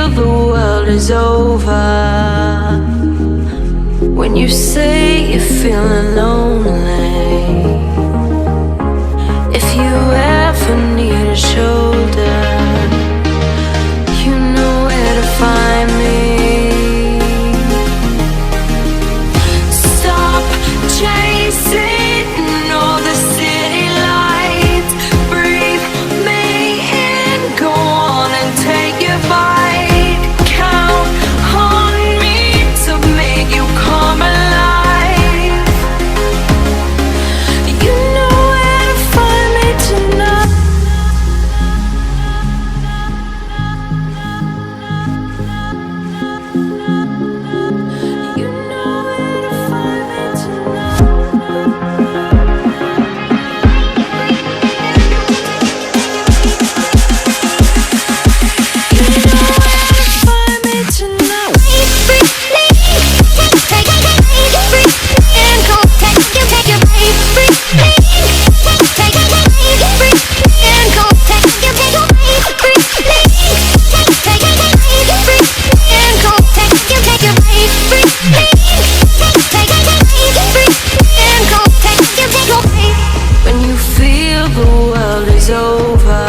feel the world is over, when you say you're feeling lonely, if you ever need a shoulder, you know where to find me. Stop chasing all the city lights, breathe me in, go on and take your bite. Count on me to make you come alive. You know where to find me tonight. You know where to find me tonight. You know where to find me tonight. When you feel the world is over,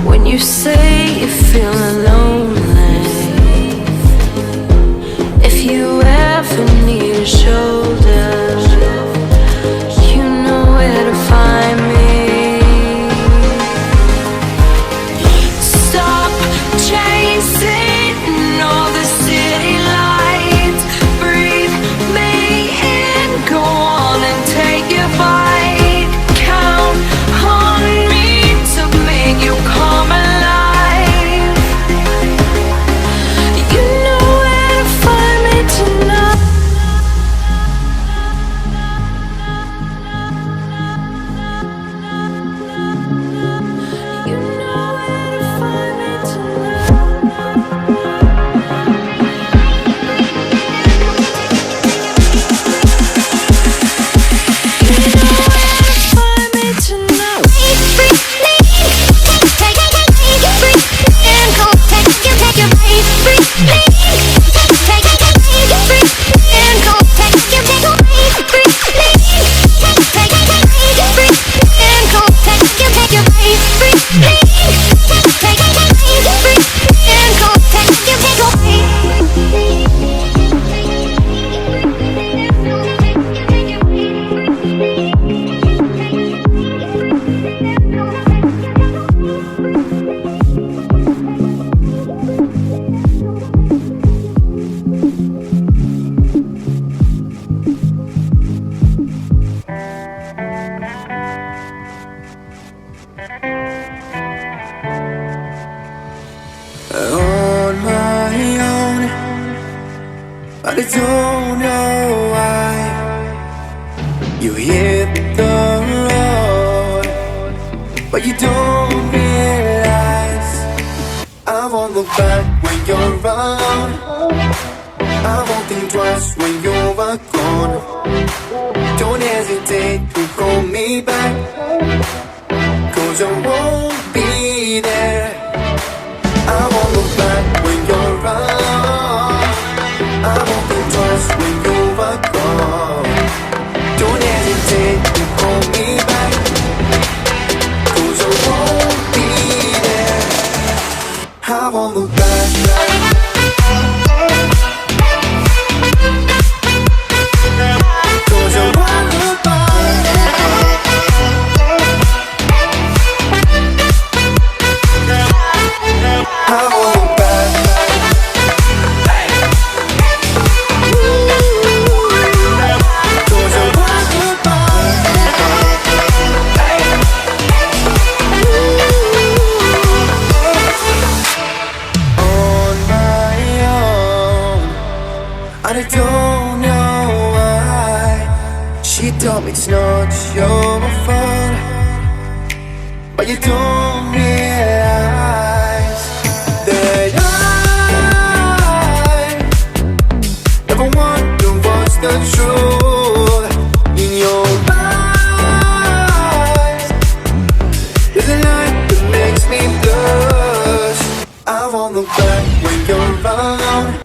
when you say you're feeling lonely, if you ever need a shoulder, you know where to find me. Stop chasing all the city lights, breathe me in, go on and take your bite. Count on me to make you come alive. You know where to find me tonight. You know where to find me tonight. You know where to find me tonight. On my own, but I don't know why you hit the road, but you don't realize I won't look back when you're around. I won't think twice when you're gone. Don't hesitate to call me back, 'cause I won't be there. I won't look back when you're around. I won't think twice when you're gone. Don't hesitate to call me back, 'cause I won't be there. I won't look back. I don't know why. She told me it's not your fault, but you don't realize that I never wonder what's the truth in your eyes. There's a light that makes me blush. I look back when you're alone.